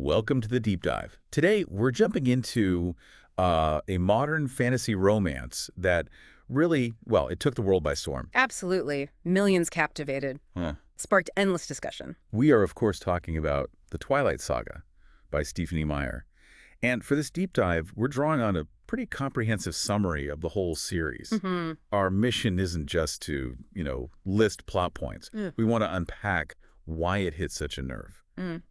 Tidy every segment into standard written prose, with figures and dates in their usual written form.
Welcome to the deep dive. Today, we're jumping into a modern fantasy romance that really, well, it took the world by storm. Absolutely. Millions captivated. Huh. Sparked endless discussion. We are, of course, talking about the Twilight Saga by Stephenie Meyer. And for this deep dive, we're drawing on a pretty comprehensive summary of the whole series. Our mission isn't just to, list plot points. We want to unpack why it hit such a nerve.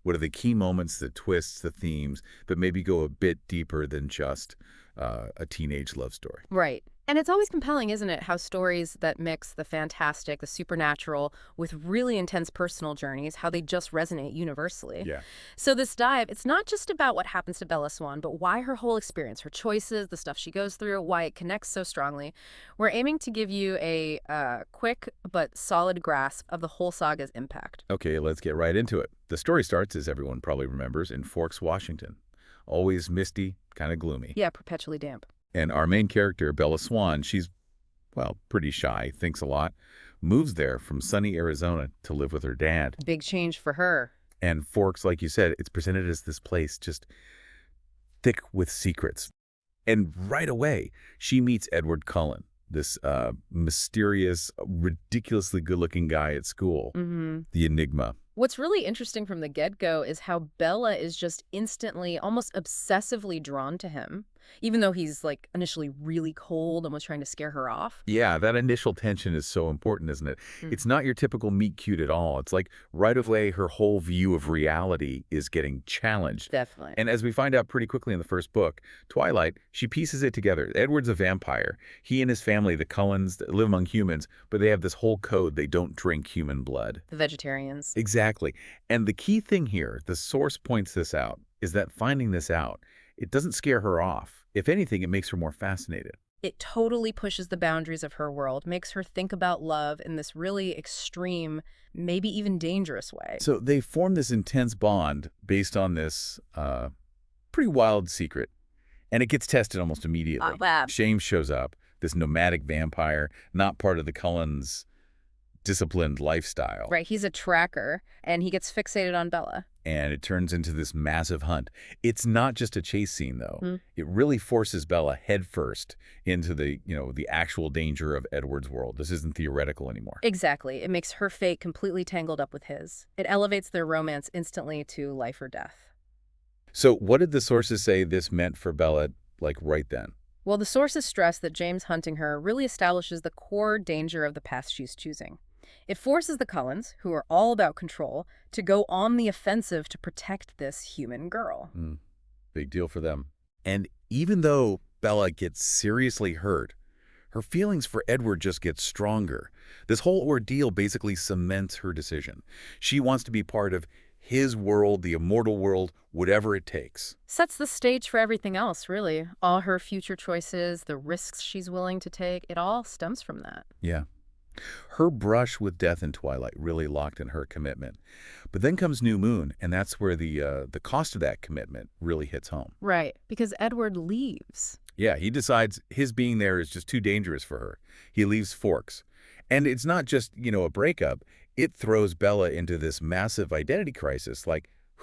What are the key moments, the twists, the themes, but maybe go a bit deeper than just a teenage love story? Right. And it's always compelling, isn't it, how stories that mix the fantastic, the supernatural, with really intense personal journeys, how they just resonate universally. Yeah. So this dive, it's not just about what happens to Bella Swan, but why her whole experience, her choices, the stuff she goes through, why it connects so strongly. We're aiming to give you a quick but solid grasp of the whole saga's impact. Okay, let's get right into it. The story starts, as everyone probably remembers, in Forks, Washington. Always misty, kind of gloomy. Yeah, perpetually damp. And our main character, Bella Swan, she's, well, pretty shy, thinks a lot, moves there from sunny Arizona to live with her dad. Big change for her. And Forks, like you said, it's presented as this place just thick with secrets. And right away, she meets Edward Cullen, this mysterious, ridiculously good-looking guy at school, the Enigma. What's really interesting from the get-go is how Bella is just instantly, almost obsessively drawn to him, even though he's, initially really cold, almost trying to scare her off. Yeah, that initial tension is so important, isn't it? It's not your typical meet cute at all. It's like right away her whole view of reality is getting challenged. Definitely. And as we find out pretty quickly in the first book, Twilight, she pieces it together. Edward's a vampire. He and his family, the Cullens, live among humans, but they have this whole code. They don't drink human blood. The vegetarians. Exactly. And the key thing here, the source points this out, is that finding this out, it doesn't scare her off. If anything, it makes her more fascinated. It totally pushes the boundaries of her world, makes her think about love in this really extreme, maybe even dangerous way. So they form this intense bond based on this pretty wild secret. And it gets tested almost immediately. Shame shows up, this nomadic vampire, not part of the Cullens' disciplined lifestyle. Right, he's a tracker, and he gets fixated on Bella. And it turns into this massive hunt. It's not just a chase scene, though. It really forces Bella headfirst into the actual danger of Edward's world. This isn't theoretical anymore. Exactly. It makes her fate completely tangled up with his. It elevates their romance instantly to life or death. So what did the sources say this meant for Bella, right then? Well, the sources stress that James hunting her really establishes the core danger of the path she's choosing. It forces the Cullens, who are all about control, to go on the offensive to protect this human girl. Big deal for them. And even though Bella gets seriously hurt, her feelings for Edward just get stronger. This whole ordeal basically cements her decision. She wants to be part of his world, the immortal world, whatever it takes. Sets the stage for everything else, really. All her future choices, the risks she's willing to take, it all stems from that. Yeah. Her brush with death in Twilight really locked in her commitment. But then comes New Moon, and that's where the cost of that commitment really hits home. Right, because Edward leaves. Yeah, he decides his being there is just too dangerous for her. He leaves Forks. And it's not just, a breakup. It throws Bella into this massive identity crisis,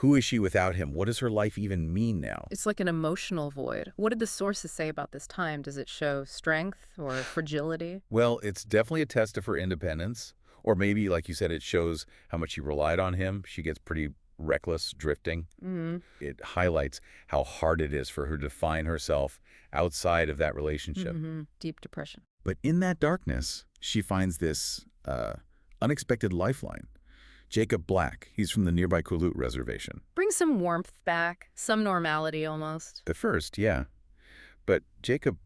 who is she without him? What does her life even mean now? It's like an emotional void. What did the sources say about this time? Does it show strength or fragility? Well, it's definitely a test of her independence. Or maybe, like you said, it shows how much she relied on him. She gets pretty reckless, drifting. It highlights how hard it is for her to define herself outside of that relationship. Deep depression. But in that darkness, she finds this unexpected lifeline. Jacob Black, he's from the nearby Quaalude Reservation. Bring some warmth back, some normality almost. At first, yeah. But Jacob,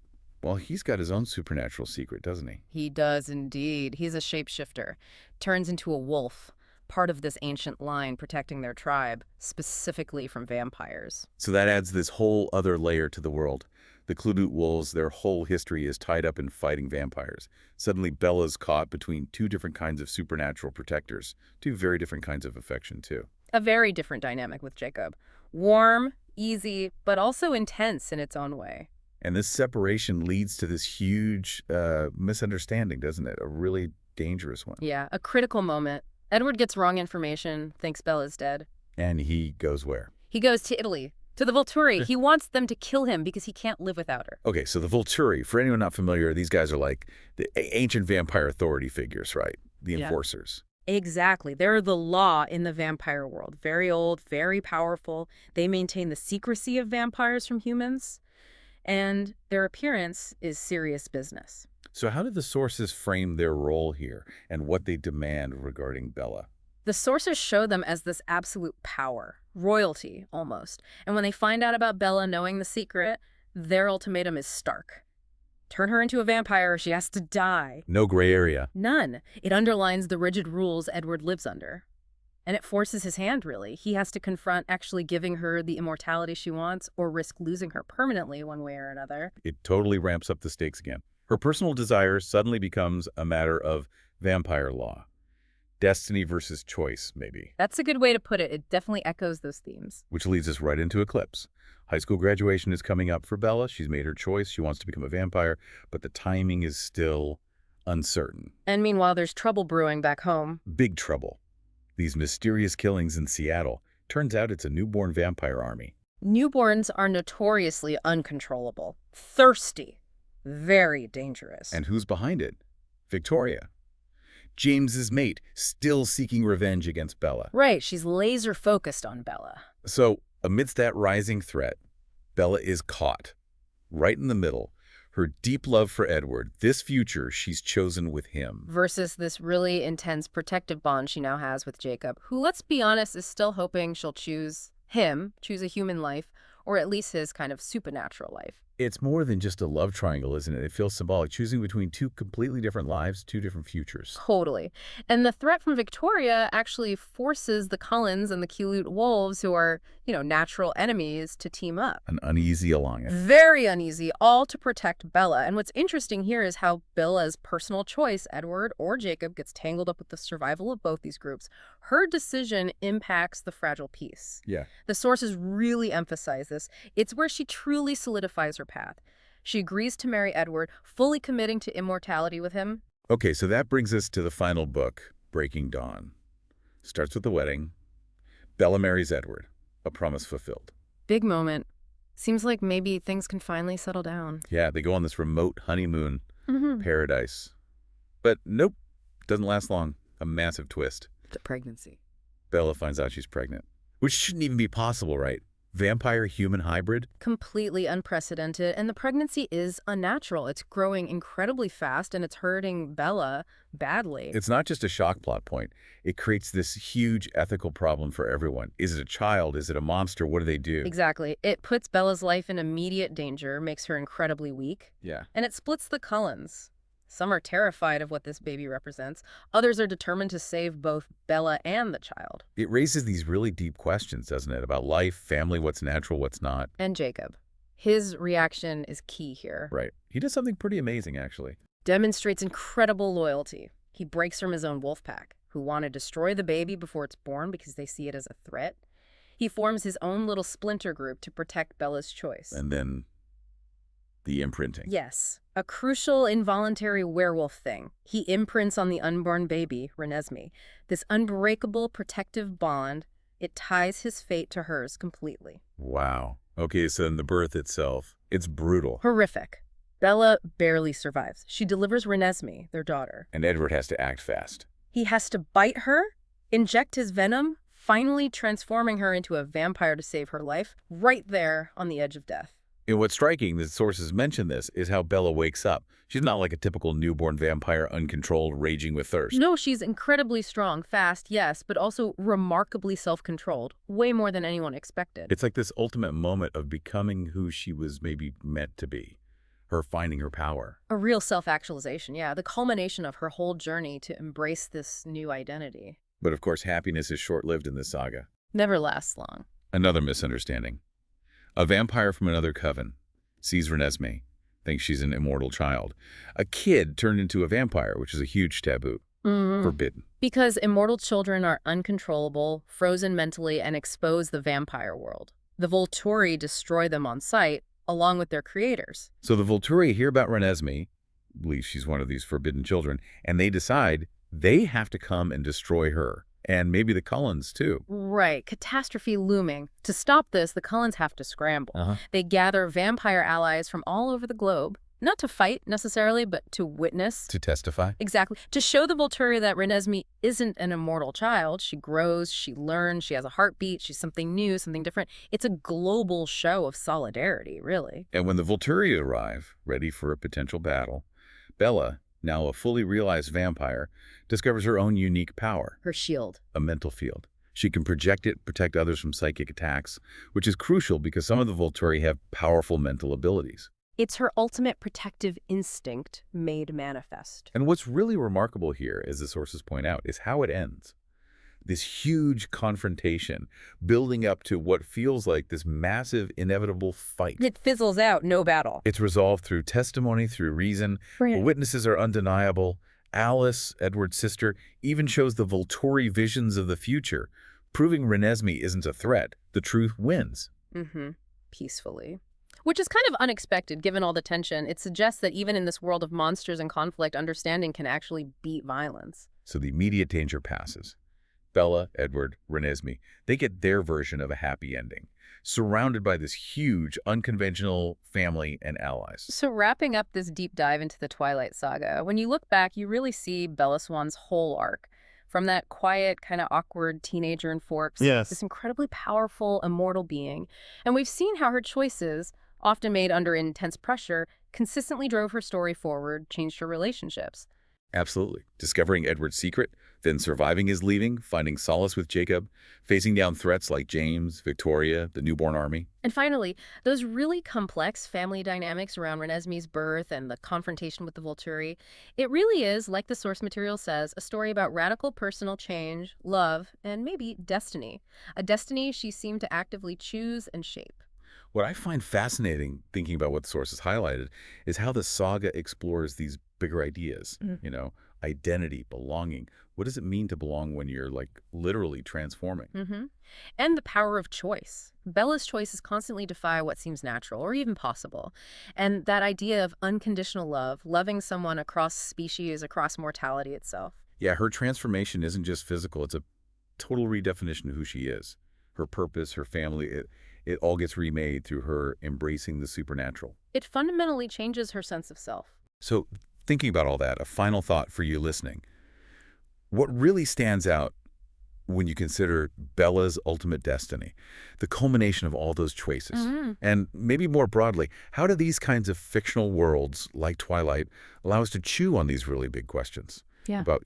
well, he's got his own supernatural secret, doesn't he? He does indeed. He's a shapeshifter. Turns into a wolf, part of this ancient line protecting their tribe, specifically from vampires. So that adds this whole other layer to the world. The Quaalude wolves, their whole history is tied up in fighting vampires. Suddenly, Bella's caught between two different kinds of supernatural protectors, two very different kinds of affection, too. A very different dynamic with Jacob. Warm, easy, but also intense in its own way. And this separation leads to this huge misunderstanding, doesn't it? A really dangerous one. Yeah, a critical moment. Edward gets wrong information, thinks Bella's dead. And he goes where? He goes to Italy, to the Volturi. He wants them to kill him because he can't live without her. Okay, so the Volturi, for anyone not familiar, these guys are like the ancient vampire authority figures, right? The enforcers. Exactly. They're the law in the vampire world. Very old, very powerful. They maintain the secrecy of vampires from humans, and their appearance is serious business. So how did the sources frame their role here and what they demand regarding Bella? The sources show them as this absolute power, royalty almost. And when they find out about Bella knowing the secret, their ultimatum is stark. Turn her into a vampire or she has to die. No gray area. None. It underlines the rigid rules Edward lives under. And it forces his hand, really. He has to confront actually giving her the immortality she wants or risk losing her permanently one way or another. It totally ramps up the stakes again. Her personal desire suddenly becomes a matter of vampire law. Destiny versus choice, maybe. That's a good way to put it. It definitely echoes those themes. Which leads us right into Eclipse. High school graduation is coming up for Bella. She's made her choice. She wants to become a vampire, but the timing is still uncertain. And meanwhile, there's trouble brewing back home. Big trouble. These mysterious killings in Seattle. Turns out it's a newborn vampire army. Newborns are notoriously uncontrollable, thirsty, very dangerous. And who's behind it? Victoria. James's mate, still seeking revenge against Bella. Right, she's laser focused on Bella. So, amidst that rising threat, Bella is caught, right in the middle. Her deep love for Edward, this future she's chosen with him. Versus this really intense protective bond she now has with Jacob, who, let's be honest, is still hoping she'll choose him, choose a human life, or at least his kind of supernatural life. It's more than just a love triangle, isn't it? It feels symbolic, choosing between two completely different lives, two different futures. Totally. And the threat from Victoria actually forces the Cullens and the Keelute wolves, who are, natural enemies, to team up. An uneasy alliance. Very uneasy, all to protect Bella. And what's interesting here is how Bella's personal choice, Edward or Jacob, gets tangled up with the survival of both these groups. Her decision impacts the fragile peace. Yeah. The sources really emphasize this. It's where she truly solidifies her path. She agrees to marry Edward, fully committing to immortality with him. Okay, so that brings us to the final book, Breaking Dawn. Starts with the wedding. Bella marries Edward. A promise fulfilled. Big moment. Seems like maybe things can finally settle down. Yeah, they go on this remote honeymoon paradise. But nope, doesn't last long. A massive twist. The pregnancy. Bella finds out she's pregnant. Which shouldn't even be possible, right? Vampire-human hybrid? Completely unprecedented, and the pregnancy is unnatural. It's growing incredibly fast, and it's hurting Bella badly. It's not just a shock plot point. It creates this huge ethical problem for everyone. Is it a child? Is it a monster? What do they do? Exactly. It puts Bella's life in immediate danger, makes her incredibly weak. Yeah. And it splits the Cullens. Some are terrified of what this baby represents. Others are determined to save both Bella and the child. It raises these really deep questions, doesn't it? About life, family, what's natural, what's not. And Jacob. His reaction is key here. Right. He does something pretty amazing, actually. Demonstrates incredible loyalty. He breaks from his own wolf pack, who want to destroy the baby before it's born because they see it as a threat. He forms his own little splinter group to protect Bella's choice. And then the imprinting. Yes, a crucial involuntary werewolf thing. He imprints on the unborn baby, Renesmee. This unbreakable protective bond, it ties his fate to hers completely. Wow. Okay, so in the birth itself, it's brutal. Horrific. Bella barely survives. She delivers Renesmee, their daughter. And Edward has to act fast. He has to bite her, inject his venom, finally transforming her into a vampire to save her life, right there on the edge of death. And what's striking, the sources mention this, is how Bella wakes up. She's not like a typical newborn vampire, uncontrolled, raging with thirst. No, she's incredibly strong, fast, yes, but also remarkably self-controlled, way more than anyone expected. It's like this ultimate moment of becoming who she was maybe meant to be. Her finding her power. A real self-actualization, yeah, the culmination of her whole journey to embrace this new identity. But of course, happiness is short-lived in this saga. Never lasts long. Another misunderstanding. A vampire from another coven sees Renesmee, thinks she's an immortal child. A kid turned into a vampire, which is a huge taboo. Forbidden. Because immortal children are uncontrollable, frozen mentally, and expose the vampire world. The Volturi destroy them on sight, along with their creators. So the Volturi hear about Renesmee, believe she's one of these forbidden children, and they decide they have to come and destroy her. And maybe the Cullens, too. Right, catastrophe looming. To stop this, the Cullens have to scramble. They gather vampire allies from all over the globe, not to fight necessarily, but to witness. To testify? Exactly. To show the Volturi that Renesmee isn't an immortal child. She grows, she learns, she has a heartbeat, she's something new, something different. It's a global show of solidarity, really. And when the Volturi arrive, ready for a potential battle, Bella, now a fully realized vampire, discovers her own unique power. Her shield. A mental field. She can project it, protect others from psychic attacks, which is crucial because some of the Volturi have powerful mental abilities. It's her ultimate protective instinct made manifest. And what's really remarkable here, as the sources point out, is how it ends. This huge confrontation building up to what feels like this massive, inevitable fight. It fizzles out, no battle. It's resolved through testimony, through reason. Right. The witnesses are undeniable. Alice, Edward's sister, even shows the Volturi visions of the future, proving Renesmee isn't a threat. The truth wins. Peacefully. Which is kind of unexpected, given all the tension. It suggests that even in this world of monsters and conflict, understanding can actually beat violence. So the immediate danger passes. Bella, Edward, Renesmee, they get their version of a happy ending, surrounded by this huge, unconventional family and allies. So wrapping up this deep dive into the Twilight saga, when you look back, you really see Bella Swan's whole arc. From that quiet, kind of awkward teenager in Forks, this incredibly powerful, immortal being. And we've seen how her choices, often made under intense pressure, consistently drove her story forward, changed her relationships. Absolutely. Discovering Edward's secret, then surviving his leaving, finding solace with Jacob, facing down threats like James, Victoria, the newborn army. And finally, those really complex family dynamics around Renesmee's birth and the confrontation with the Volturi, it really is, like the source material says, a story about radical personal change, love, and maybe destiny. A destiny she seemed to actively choose and shape. What I find fascinating, thinking about what the sources highlighted, is how the saga explores these bigger ideas, identity, belonging. What does it mean to belong when you're, like, literally transforming? And the power of choice. Bella's choices constantly defy what seems natural or even possible. And that idea of unconditional love, loving someone across species, across mortality itself. Yeah, her transformation isn't just physical. It's a total redefinition of who she is. Her purpose, her family, it all gets remade through her embracing the supernatural. It fundamentally changes her sense of self. So, thinking about all that, a final thought for you listening. What really stands out when you consider Bella's ultimate destiny, the culmination of all those choices, and maybe more broadly, how do these kinds of fictional worlds like Twilight allow us to chew on these really big questions about,